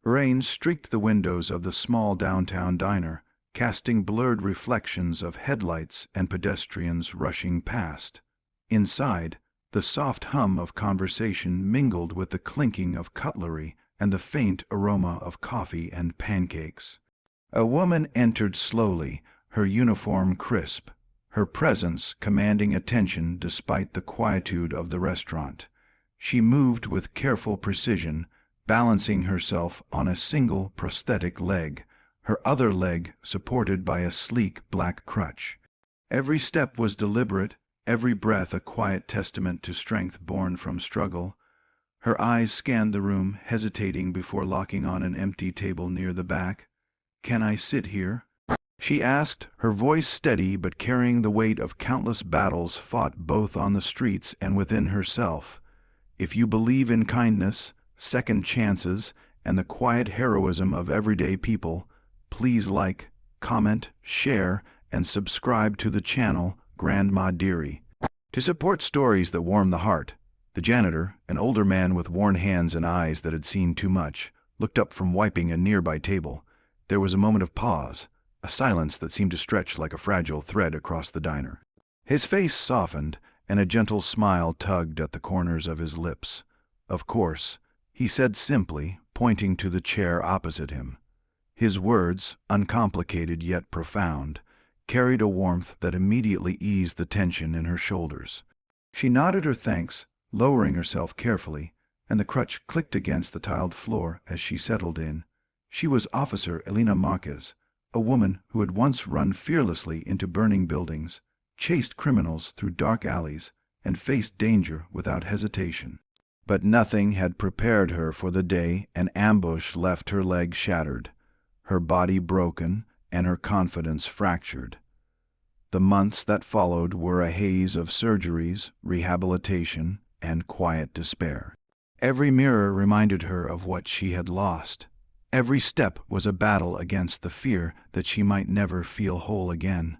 Rain streaked the windows of the small downtown diner, casting blurred reflections of headlights and pedestrians rushing past. Inside, the soft hum of conversation mingled with the clinking of cutlery and the faint aroma of coffee and pancakes. A woman entered slowly, her uniform crisp, her presence commanding attention despite the quietude of the restaurant. She moved with careful precision, balancing herself on a single prosthetic leg, her other leg supported by a sleek black crutch. Every step was deliberate, every breath a quiet testament to strength born from struggle. Her eyes scanned the room, hesitating before locking on an empty table near the back. "Can I sit here?" she asked, her voice steady but carrying the weight of countless battles fought both on the streets and within herself. "If you believe in kindness, second chances, and the quiet heroism of everyday people, please like, comment, share, and subscribe to the channel Grandma Dearie." To support stories that warm the heart, the janitor, an older man with worn hands and eyes that had seen too much, looked up from wiping a nearby table. There was a moment of pause, a silence that seemed to stretch like a fragile thread across the diner. His face softened, and a gentle smile tugged at the corners of his lips. "Of course," he said simply, pointing to the chair opposite him. His words, uncomplicated yet profound, carried a warmth that immediately eased the tension in her shoulders. She nodded her thanks, lowering herself carefully, and the crutch clicked against the tiled floor as she settled in. She was Officer Elena Marquez, a woman who had once run fearlessly into burning buildings, chased criminals through dark alleys, and faced danger without hesitation. But nothing had prepared her for the day an ambush left her leg shattered, her body broken, and her confidence fractured. The months that followed were a haze of surgeries, rehabilitation, and quiet despair. Every mirror reminded her of what she had lost. Every step was a battle against the fear that she might never feel whole again.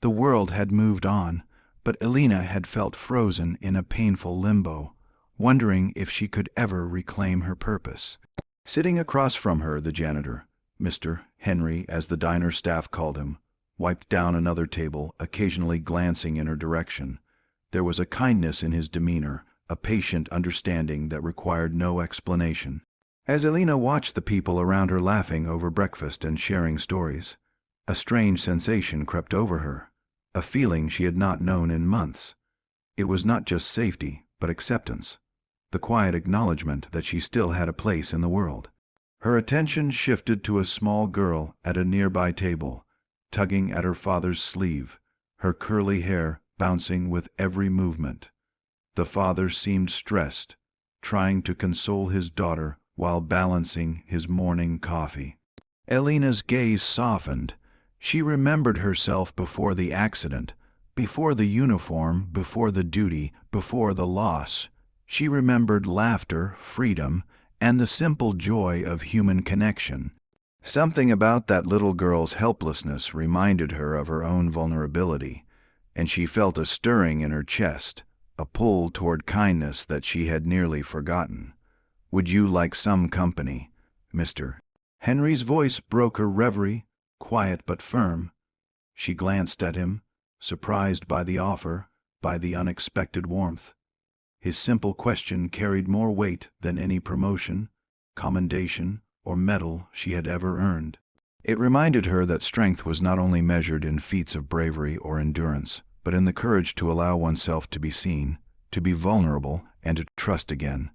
The world had moved on, but Elena had felt frozen in a painful limbo, wondering if she could ever reclaim her purpose. Sitting across from her, the janitor, Mr. Henry, as the diner staff called him, wiped down another table, occasionally glancing in her direction. There was a kindness in his demeanor, a patient understanding that required no explanation. As Elena watched the people around her laughing over breakfast and sharing stories, a strange sensation crept over her, a feeling she had not known in months. It was not just safety, but acceptance, the quiet acknowledgement that she still had a place in the world. Her attention shifted to a small girl at a nearby table, tugging at her father's sleeve, her curly hair bouncing with every movement. The father seemed stressed, trying to console his daughter while balancing his morning coffee. Elena's gaze softened. She remembered herself before the accident, before the uniform, before the duty, before the loss. She remembered laughter, freedom, and the simple joy of human connection. Something about that little girl's helplessness reminded her of her own vulnerability, and she felt a stirring in her chest, a pull toward kindness that she had nearly forgotten. "Would you like some company, Mr. Henry's voice broke her reverie, quiet but firm. She glanced at him, surprised by the offer, by the unexpected warmth. His simple question carried more weight than any promotion, commendation, or medal she had ever earned. It reminded her that strength was not only measured in feats of bravery or endurance, but in the courage to allow oneself to be seen, to be vulnerable, and to trust again.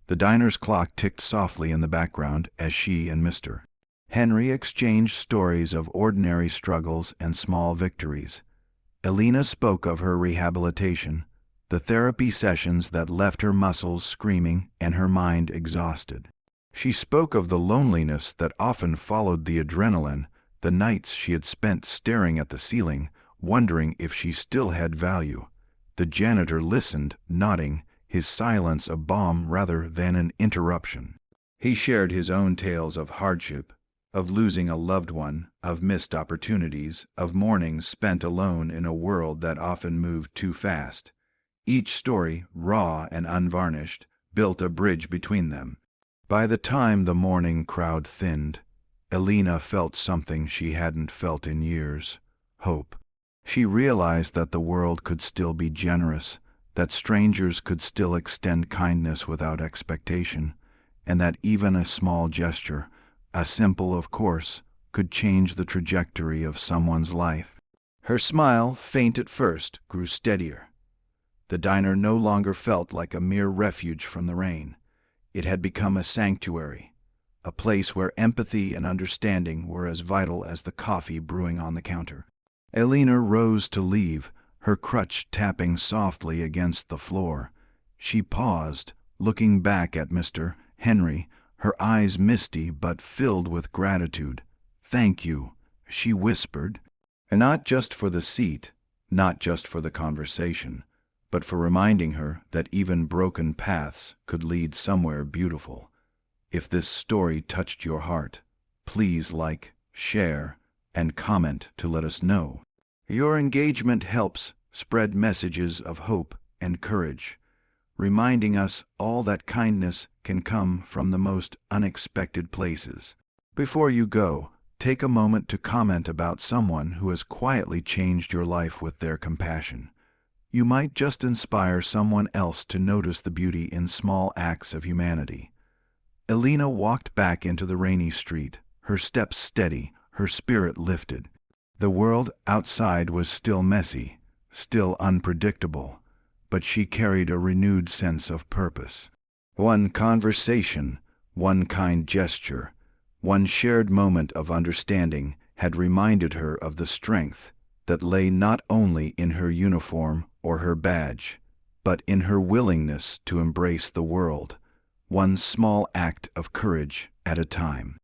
The diner's clock ticked softly in the background as she and Mr. Henry exchanged stories of ordinary struggles and small victories. Elena spoke of her rehabilitation, the therapy sessions that left her muscles screaming and her mind exhausted. She spoke of the loneliness that often followed the adrenaline, the nights she had spent staring at the ceiling, wondering if she still had value. The janitor listened, nodding, his silence a balm rather than an interruption. He shared his own tales of hardship, of losing a loved one, of missed opportunities, of mornings spent alone in a world that often moved too fast. Each story, raw and unvarnished, built a bridge between them. By the time the morning crowd thinned, Elena felt something she hadn't felt in years: hope. She realized that the world could still be generous, that strangers could still extend kindness without expectation, and that even a small gesture, a simple of course, could change the trajectory of someone's life. Her smile, faint at first, grew steadier. The diner no longer felt like a mere refuge from the rain. It had become a sanctuary, a place where empathy and understanding were as vital as the coffee brewing on the counter. Elena rose to leave, her crutch tapping softly against the floor. She paused, looking back at Mr. Henry, her eyes misty but filled with gratitude. "Thank you," she whispered. And not just for the seat, not just for the conversation, but for reminding her that even broken paths could lead somewhere beautiful. If this story touched your heart, please like, share, and comment to let us know. Your engagement helps spread messages of hope and courage, reminding us all that kindness can come from the most unexpected places. Before you go, take a moment to comment about someone who has quietly changed your life with their compassion. You might just inspire someone else to notice the beauty in small acts of humanity. Elena walked back into the rainy street, her steps steady, her spirit lifted. The world outside was still messy, still unpredictable, but she carried a renewed sense of purpose. One conversation, one kind gesture, one shared moment of understanding had reminded her of the strength that lay not only in her uniform or her badge, but in her willingness to embrace the world, one small act of courage at a time.